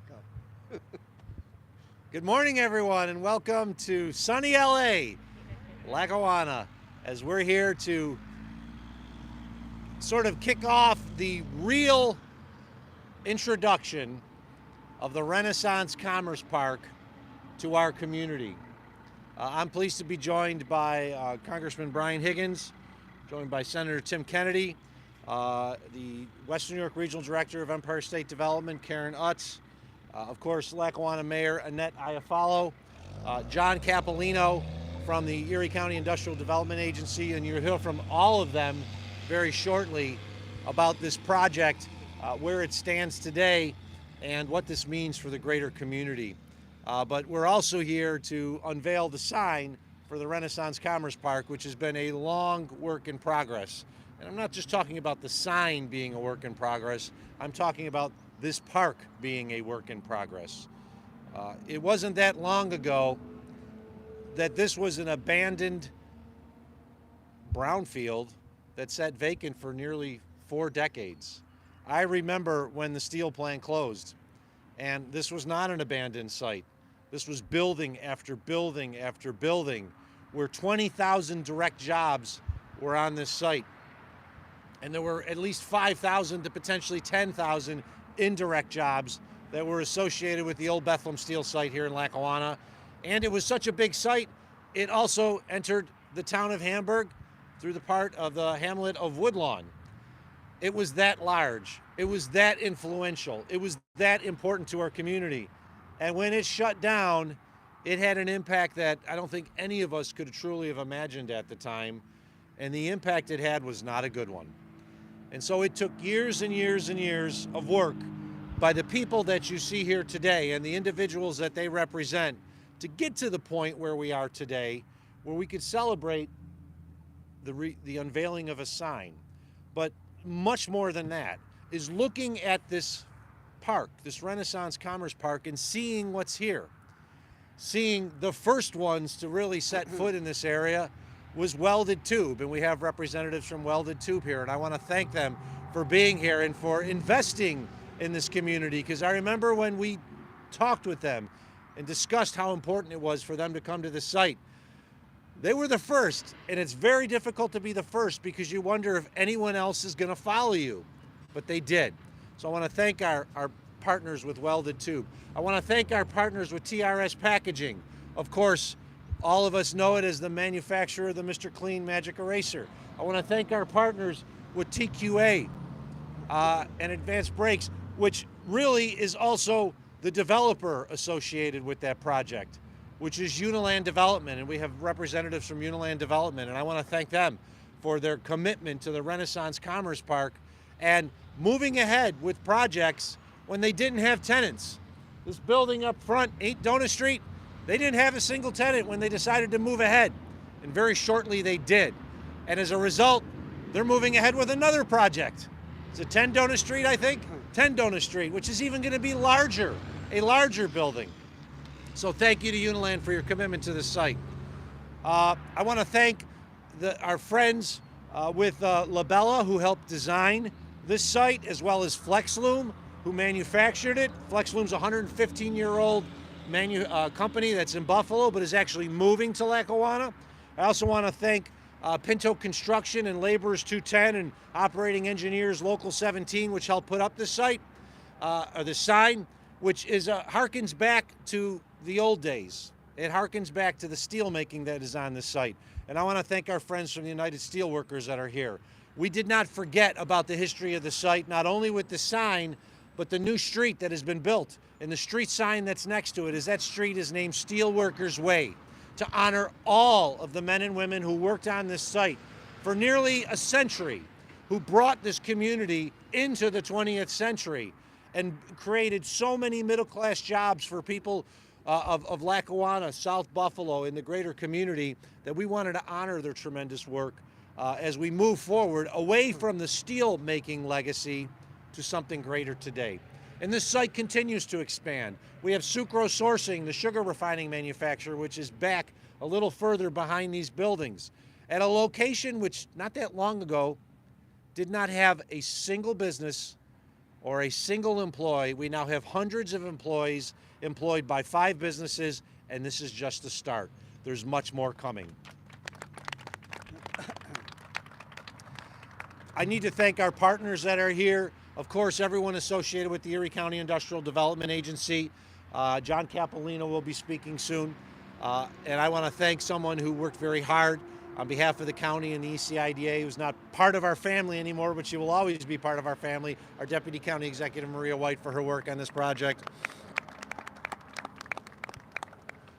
Go. Good morning, everyone, and welcome to sunny LA, Lackawanna, as we're here to sort of kick off the real introduction of the Renaissance Commerce Park to our community. I'm pleased to be joined by Congressman Brian Higgins, joined by Senator Tim Kennedy, the Western New York Regional Director of Empire State Development, Karen Utz, of course, Lackawanna Mayor Annette Iafallo, John Capolino from the Erie County Industrial Development Agency, and you'll hear from all of them very shortly about this project, where it stands today, and what this means for the greater community. But we're also here to unveil the sign for the Renaissance Commerce Park, which has been a long work in progress. And I'm not just talking about the sign being a work in progress, I'm talking about this park being a work in progress. It wasn't that long ago that this was an abandoned brownfield that sat vacant for nearly 4 decades. I remember when the steel plant closed, and this was not an abandoned site. This was building after building after building, where 20,000 direct jobs were on this site. And there were at least 5,000 to potentially 10,000 indirect jobs that were associated with the old Bethlehem Steel site here in Lackawanna. And it was such a big site, it also entered the town of Hamburg through the part of the hamlet of Woodlawn. It was that large, it was that influential, it was that important to our community. And when it shut down, it had an impact that I don't think any of us could truly have imagined at the time. And the impact it had was not a good one. And so it took years and years and years of work by the people that you see here today and the individuals that they represent to get to the point where we are today, where we could celebrate the unveiling of a sign. But much more than that is looking at this park, this Renaissance Commerce Park, and seeing what's here. Seeing the first ones to really set foot in this area was Welded Tube, and we have representatives from Welded Tube here, and I want to thank them for being here and for investing in this community, because I remember when we talked with them and discussed how important it was for them to come to the site. They were the first, and it's very difficult to be the first because you wonder if anyone else is going to follow you, but they did. So I want to thank our partners with Welded Tube. I want to thank our partners with TRS Packaging. Of course, all of us know it as the manufacturer of the Mr. Clean Magic Eraser. I want to thank our partners with TQA and Advanced Brakes, which really is also the developer associated with that project, which is Uniland Development, and we have representatives from Uniland Development, and I want to thank them for their commitment to the Renaissance Commerce Park and moving ahead with projects when they didn't have tenants. This building up front, 8 Donut Street, they didn't have a single tenant when they decided to move ahead, and very shortly they did. And as a result, they're moving ahead with another project. It's a 10 Donut Street, I think? 10 Donut Street, which is even going to be larger, a larger building. So thank you to Uniland for your commitment to this site. I want to thank our friends with Labella, who helped design this site, as well as FlexLoom, who manufactured it. FlexLoom's a 115-year-old company that's in Buffalo, but is actually moving to Lackawanna. I also want to thank Pinto Construction and Laborers 210 and Operating Engineers Local 17, which helped put up this site, or the sign, which is harkens back to the old days. It harkens back to the steel making that is on this site. And I want to thank our friends from the United Steelworkers that are here. We did not forget about the history of the site, not only with the sign, but the new street that has been built. And the street sign that's next to it is that street is named Steelworkers Way, to honor all of the men and women who worked on this site for nearly a century, who brought this community into the 20th century and created so many middle-class jobs for people of Lackawanna, South Buffalo, and the greater community, that we wanted to honor their tremendous work as we move forward away from the steel-making legacy to something greater today. And this site continues to expand. We have sucrose sourcing, the sugar refining manufacturer, which is back a little further behind these buildings, at a location which not that long ago did not have a single business or a single employee. We now have hundreds of employees employed by 5 businesses, and this is just the start. There's much more coming. I need to thank our partners that are here. Of course, everyone associated with the Erie County Industrial Development Agency. John Capolino will be speaking soon. And I want to thank someone who worked very hard on behalf of the county and the ECIDA, who's not part of our family anymore, but she will always be part of our family, our Deputy County Executive, Maria White, for her work on this project.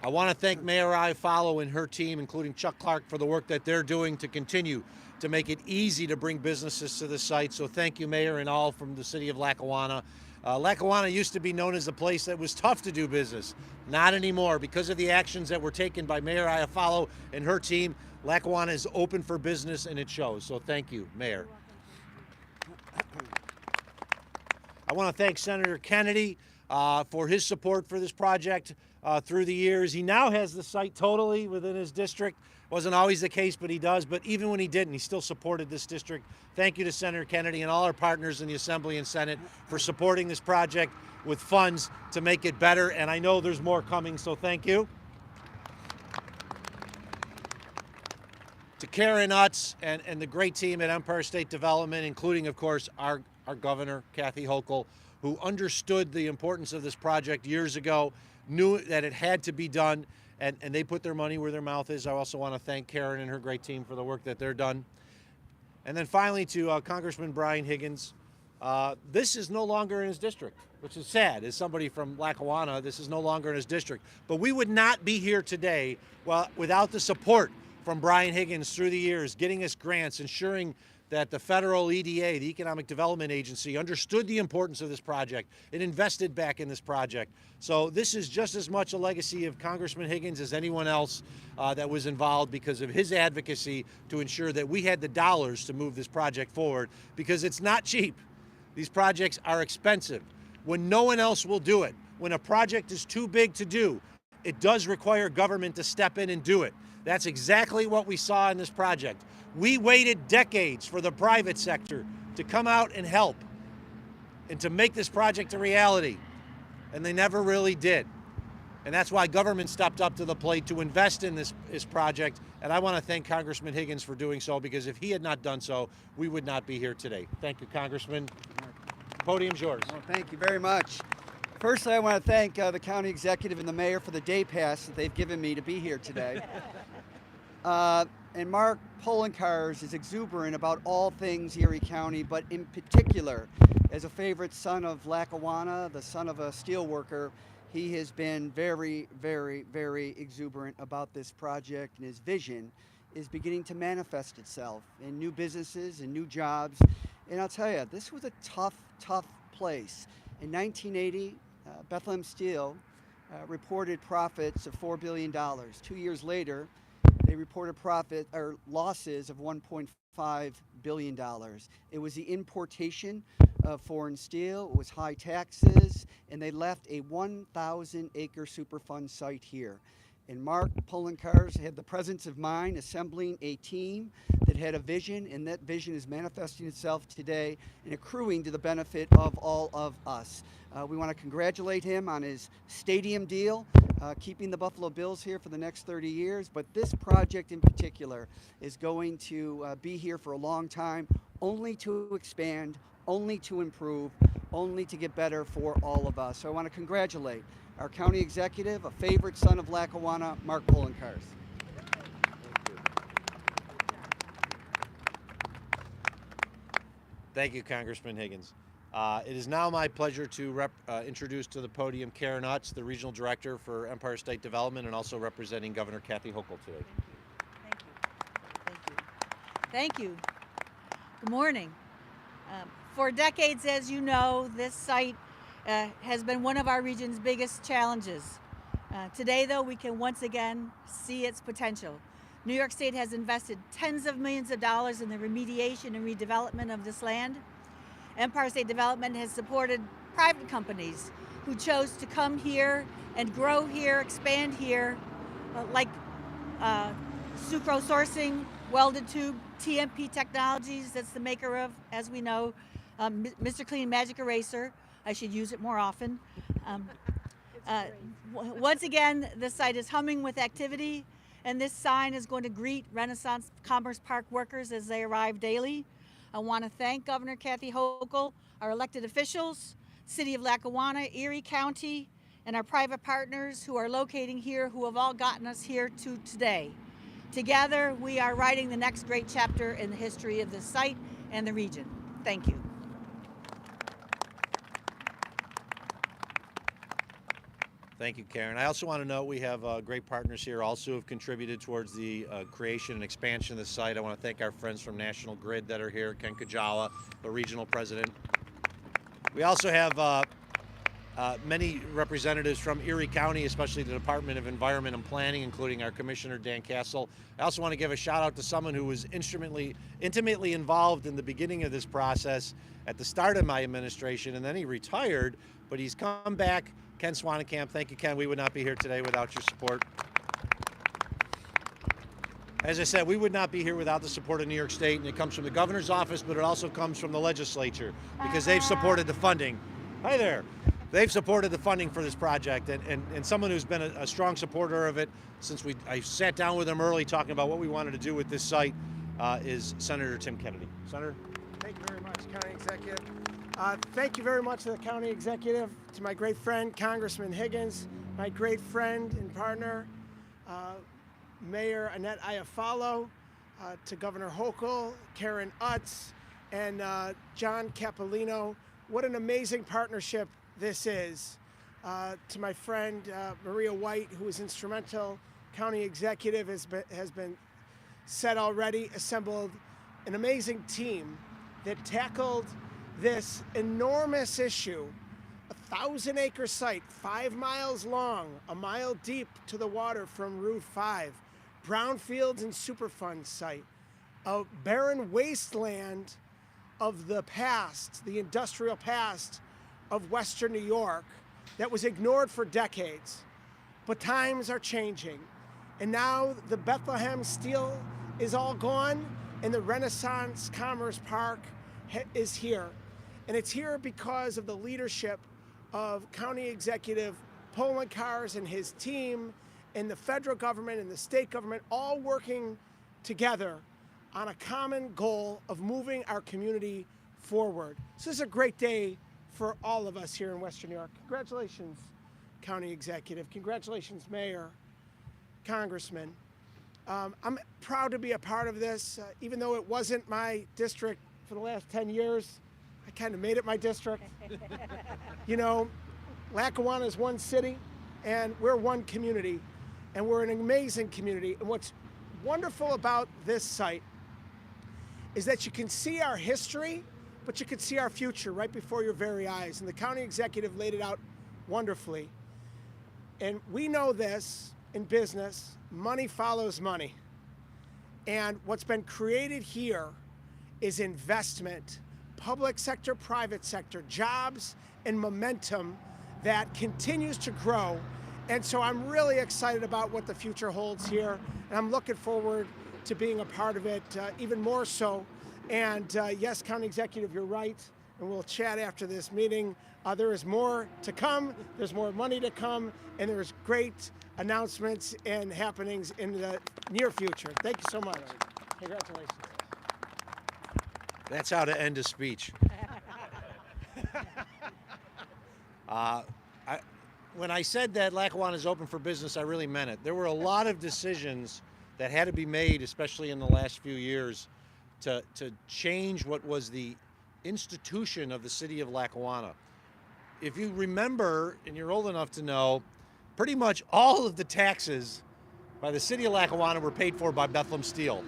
I want to thank Mayor Iafallo and her team, including Chuck Clark, for the work that they're doing to continue to make it easy to bring businesses to the site. So thank you, Mayor, and all from the city of Lackawanna. Lackawanna used to be known as a place that was tough to do business. Not anymore. Because of the actions that were taken by Mayor Iafallo and her team, Lackawanna is open for business, and it shows. So thank you, Mayor. I want to thank Senator Kennedy for his support for this project through the years. He now has the site totally within his district. Wasn't always the case, but he does. But even when he didn't, he still supported this district. Thank you to Senator Kennedy and all our partners in the Assembly and Senate for supporting this project with funds to make it better. And I know there's more coming, so thank you. To Karen Utz and the great team at Empire State Development, including, of course, our governor, Kathy Hochul, who understood the importance of this project years ago, knew that it had to be done, and they put their money where their mouth is. I also want to thank Karen and her great team for the work that they're done. And then finally to Congressman Brian Higgins. This is no longer in his district, which is sad. As somebody from Lackawanna, this is no longer in his district. But we would not be here today without the support from Brian Higgins through the years, getting us grants, ensuring that the federal EDA, the Economic Development Agency, understood the importance of this project and invested back in this project. So this is just as much a legacy of Congressman Higgins as anyone else that was involved, because of his advocacy to ensure that we had the dollars to move this project forward, because it's not cheap. These projects are expensive. When no one else will do it, when a project is too big to do, it does require government to step in and do it. That's exactly what we saw in this project. We waited decades for the private sector to come out and help and to make this project a reality, and they never really did. And that's why government stepped up to the plate to invest in this project, and I want to thank Congressman Higgins for doing so, because if he had not done so, we would not be here today. Thank you, Congressman. Podium's yours. Well, thank you very much. Firstly, I want to thank the county executive and the mayor for the day pass that they've given me to be here today. And Mark Poloncarz is exuberant about all things Erie County, but in particular, as a favorite son of Lackawanna, the son of a steel worker, he has been very, very, very exuberant about this project, and his vision is beginning to manifest itself in new businesses and new jobs. And I'll tell you, this was a tough, tough place. In 1980, Bethlehem Steel reported profits of $4 billion. 2 years later, they reported losses of $1.5 billion. It was the importation of foreign steel, it was high taxes, and they left a 1,000-acre Superfund site here. And Mark Poloncarz had the presence of mind assembling a team that had a vision, and that vision is manifesting itself today and accruing to the benefit of all of us. We want to congratulate him on his stadium deal, keeping the Buffalo Bills here for the next 30 years. But this project in particular is going to be here for a long time, only to expand, only to improve, only to get better for all of us. So I want to congratulate our county executive, a favorite son of Lackawanna, Mark Poloncarz. Thank you, Congressman Higgins. It is now my pleasure to introduce to the podium Karen Utz, the Regional Director for Empire State Development, and also representing Governor Kathy Hochul today. Thank you. Thank you. Thank you. Good morning. For decades, as you know, this site has been one of our region's biggest challenges. Today, though, we can once again see its potential. New York State has invested tens of millions of dollars in the remediation and redevelopment of this land. Empire State Development has supported private companies who chose to come here and grow here, expand here, like sucrose sourcing, welded tube, TMP Technologies, that's the maker of, as we know, Mr. Clean Magic Eraser. I should use it more often. Um, Once again, this site is humming with activity, and this sign is going to greet Renaissance Commerce Park workers as they arrive daily. I want to thank Governor Kathy Hochul, our elected officials, City of Lackawanna, Erie County, and our private partners who are locating here, who have all gotten us here to today. Together, we are writing the next great chapter in the history of this site and the region. Thank you. Thank you, Karen. I also want to note we have great partners here also who have contributed towards the creation and expansion of the site. I want to thank our friends from National Grid that are here, Ken Kajawa, the regional president. We also have many representatives from Erie County, especially the Department of Environment and Planning, including our Commissioner, Dan Castle. I also want to give a shout out to someone who was intimately involved in the beginning of this process at the start of my administration, and then he retired, but he's come back. Ken Swanenkamp. Thank you, Ken. We would not be here today without your support. As I said, we would not be here without the support of New York State, and it comes from the governor's office, but it also comes from the legislature because they've supported the funding. Hi there. They've supported the funding for this project, and someone who's been a strong supporter of it since I sat down with him early talking about what we wanted to do with this site is Senator Tim Kennedy. Senator? Thank you very much, County Executive. Thank you very much to the County Executive, to my great friend, Congressman Higgins, my great friend and partner, Mayor Annette Iafallo, to Governor Hochul, Karen Utz, and John Capolino. What an amazing partnership this is. To my friend Maria White, who was instrumental, County Executive has been said already, assembled an amazing team that tackled this enormous issue, 1,000-acre site, 5 miles long, a mile deep to the water from Route 5, brownfields and Superfund site, a barren wasteland of the past, the industrial past of Western New York that was ignored for decades. But times are changing, and now the Bethlehem Steel is all gone, and the Renaissance Commerce Park is here. And it's here because of the leadership of County Executive Poloncarz and his team, and the federal government and the state government all working together on a common goal of moving our community forward. So this is a great day for all of us here in Western New York. Congratulations, County Executive. Congratulations, Mayor, Congressman. I'm proud to be a part of this, even though it wasn't my district for the last 10 years. I kind of made it my district. You know, Lackawanna is one city, and we're one community, and we're an amazing community. And what's wonderful about this site is that you can see our history, but you can see our future right before your very eyes. And the County Executive laid it out wonderfully. And we know this in business, money follows money. And what's been created here is investment, public sector, private sector, jobs and momentum that continues to grow. And so I'm really excited about what the future holds here. And I'm looking forward to being a part of it even more so. And yes, County Executive, you're right. And we'll chat after this meeting. There is more to come. There's more money to come. And there's great announcements and happenings in the near future. Thank you so much. Congratulations. That's how to end a speech. When I said that Lackawanna is open for business, I really meant it. There were a lot of decisions that had to be made, especially in the last few years, to change what was the institution of the city of Lackawanna. If you remember, and you're old enough to know, pretty much all of the taxes by the city of Lackawanna were paid for by Bethlehem Steel.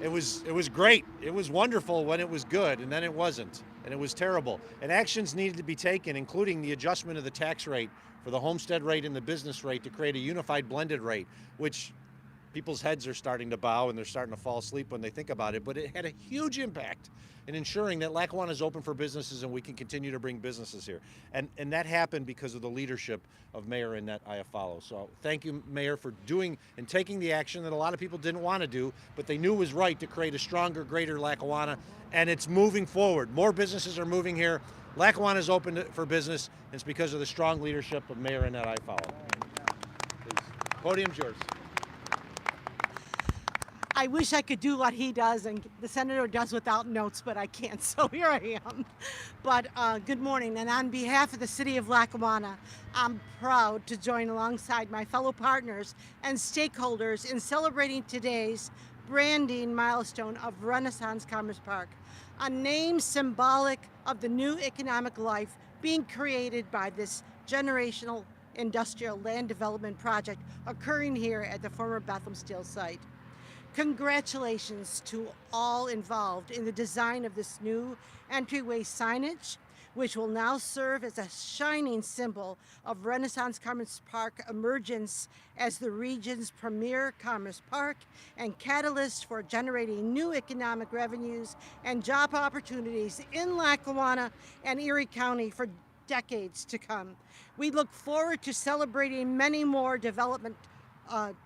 It was great. It was wonderful when it was good, and then it wasn't, and it was terrible. And actions needed to be taken, including the adjustment of the tax rate for the homestead rate and the business rate to create a unified blended rate, which people's heads are starting to bow and they're starting to fall asleep when they think about it, but it had a huge impact in ensuring that Lackawanna is open for businesses and we can continue to bring businesses here. And that happened because of the leadership of Mayor Annette Iafallo. So thank you, Mayor, for doing and taking the action that a lot of people didn't want to do, but they knew was right to create a stronger, greater Lackawanna, and it's moving forward. More businesses are moving here. Lackawanna is open for business, and it's because of the strong leadership of Mayor Annette Iafallo. Please, podium's yours. I wish I could do what he does and the senator does without notes, but I can't, so here I am. But good morning, and on behalf of the city of Lackawanna, I'm proud to join alongside my fellow partners and stakeholders in celebrating today's branding milestone of Renaissance Commerce Park, a name symbolic of the new economic life being created by this generational industrial land development project occurring here at the former Bethlehem Steel site. Congratulations to all involved in the design of this new entryway signage, which will now serve as a shining symbol of Renaissance Commerce Park emergence as the region's premier commerce park and catalyst for generating new economic revenues and job opportunities in Lackawanna and Erie County for decades to come. We look forward to celebrating many more development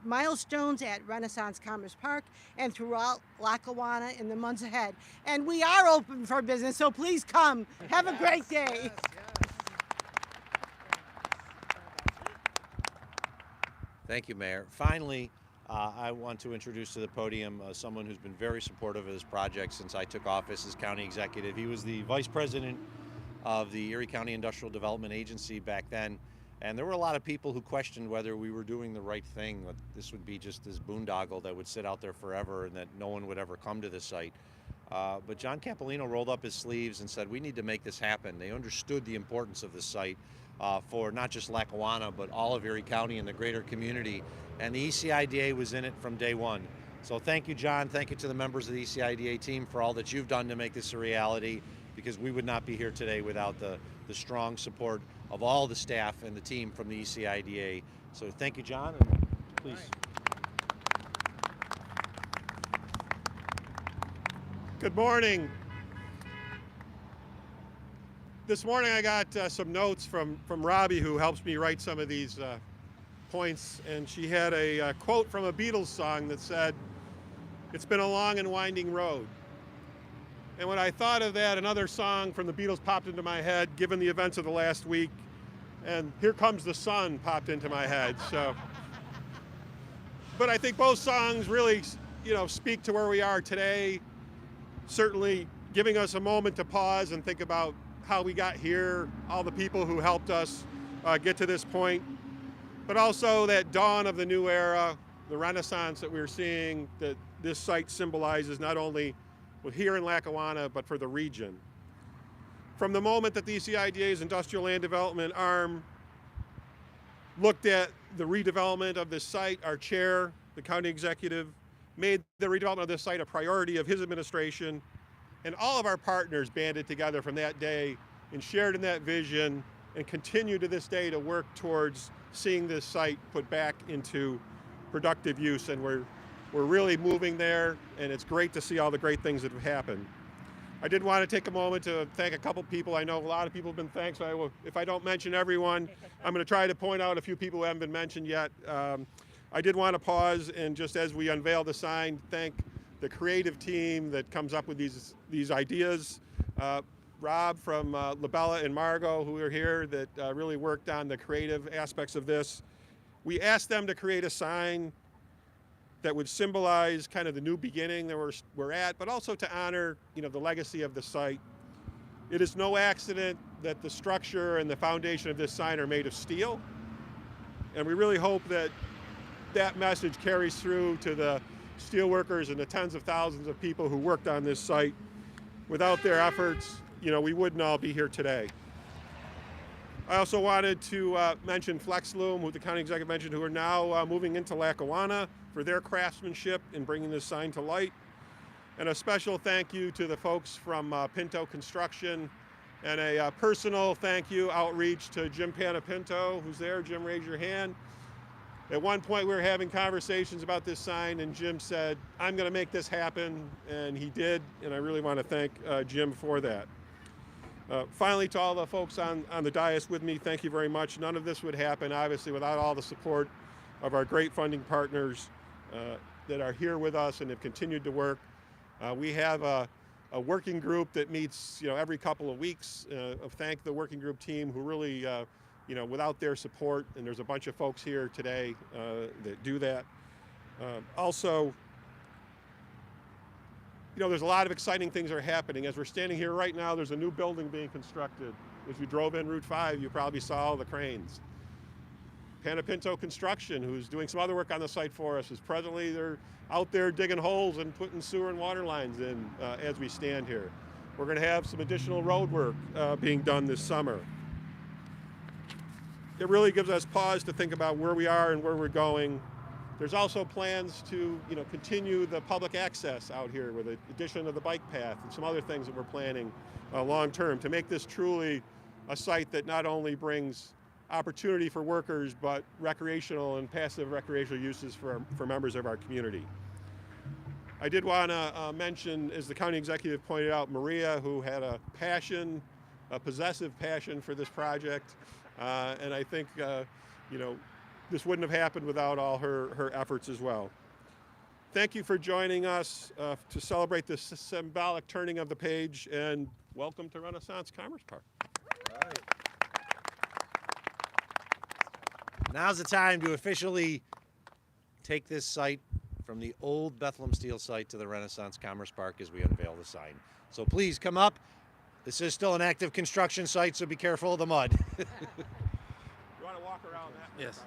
milestones at Renaissance Commerce Park and throughout Lackawanna in the months ahead. And we are open for business, so please come. Have a great day. Thank you, Mayor. Finally, I want to introduce to the podium someone who's been very supportive of this project since I took office as county executive. He was the vice president of the Erie County Industrial Development Agency back then. And there were a lot of people who questioned whether we were doing the right thing, that this would be just this boondoggle that would sit out there forever and that no one would ever come to this site. But John Capolino rolled up his sleeves and said, we need to make this happen. They understood the importance of this site for not just Lackawanna, but all of Erie County and the greater community. And the ECIDA was in it from day one. So thank you, John. Thank you to the members of the ECIDA team for all that you've done to make this a reality, because we would not be here today without the strong support of all the staff and the team from the ECIDA. So thank you, John, and please. Good morning. This morning I got some notes from Robbie, who helps me write some of these points, and she had a quote from a Beatles song that said, "It's been a long and winding road." And when I thought of that, another song from the Beatles popped into my head, given the events of the last week, and "Here Comes the Sun" popped into my head. So, but I think both songs really, speak to where we are today. Certainly giving us a moment to pause and think about how we got here, all the people who helped us get to this point, but also that dawn of the new era, the Renaissance that we're seeing, that this site symbolizes not only here in Lackawanna, but for the region. From the moment that the ECIDA's Industrial Land Development Arm looked at the redevelopment of this site, our chair, the county executive, made the redevelopment of this site a priority of his administration, and all of our partners banded together from that day and shared in that vision and continue to this day to work towards seeing this site put back into productive use. And we're really moving there, and it's great to see all the great things that have happened. I did want to take a moment to thank a couple people. I know a lot of people have been thanked, so if I don't mention everyone, I'm going to try to point out a few people who haven't been mentioned yet. I did want to pause and, just as we unveil the sign, thank the creative team that comes up with these ideas. Rob from Labella and Margot, who are here, that really worked on the creative aspects of this. We asked them to create a sign that would symbolize kind of the new beginning that we're at, but also to honor, the legacy of the site. It is no accident that the structure and the foundation of this sign are made of steel, and we really hope that that message carries through to the steel workers and the tens of thousands of people who worked on this site. Without their efforts, we wouldn't all be here today. I also wanted to mention FlexLoom, who the county executive mentioned, who are now moving into Lackawanna, for their craftsmanship in bringing this sign to light. And a special thank you to the folks from Pinto Construction, and a personal thank you outreach to Jim Panapinto, who's there. Jim, raise your hand. At one point, we were having conversations about this sign, and Jim said, "I'm going to make this happen," and he did, and I really want to thank Jim for that. Finally, to all the folks on the dais with me, thank you very much. None of this would happen, obviously, without all the support of our great funding partners that are here with us and have continued to work. We have a working group that meets, every couple of weeks. Thank the working group team who really, without their support, and there's a bunch of folks here today that do that. Also, there's a lot of exciting things that are happening. As we're standing here right now, there's a new building being constructed. As you drove in Route 5, you probably saw all the cranes. Panapinto Construction, who's doing some other work on the site for us, is presently they're out there digging holes and putting sewer and water lines in as we stand here. We're going to have some additional road work being done this summer. It really gives us pause to think about where we are and where we're going. There's also plans to continue the public access out here with the addition of the bike path and some other things that we're planning long term to make this truly a site that not only brings opportunity for workers but recreational and passive recreational uses for members of our community. I did want to mention, as the county executive pointed out, Maria, who had a possessive passion for this project, and I think this wouldn't have happened without all her efforts as well. Thank you for joining us to celebrate this symbolic turning of the page, and welcome to Renaissance Commerce Park. Right. Now's the time to officially take this site from the old Bethlehem Steel site to the Renaissance Commerce Park as we unveil the sign. So please come up. This is still an active construction site, so be careful of the mud. You want to walk around that? Yes.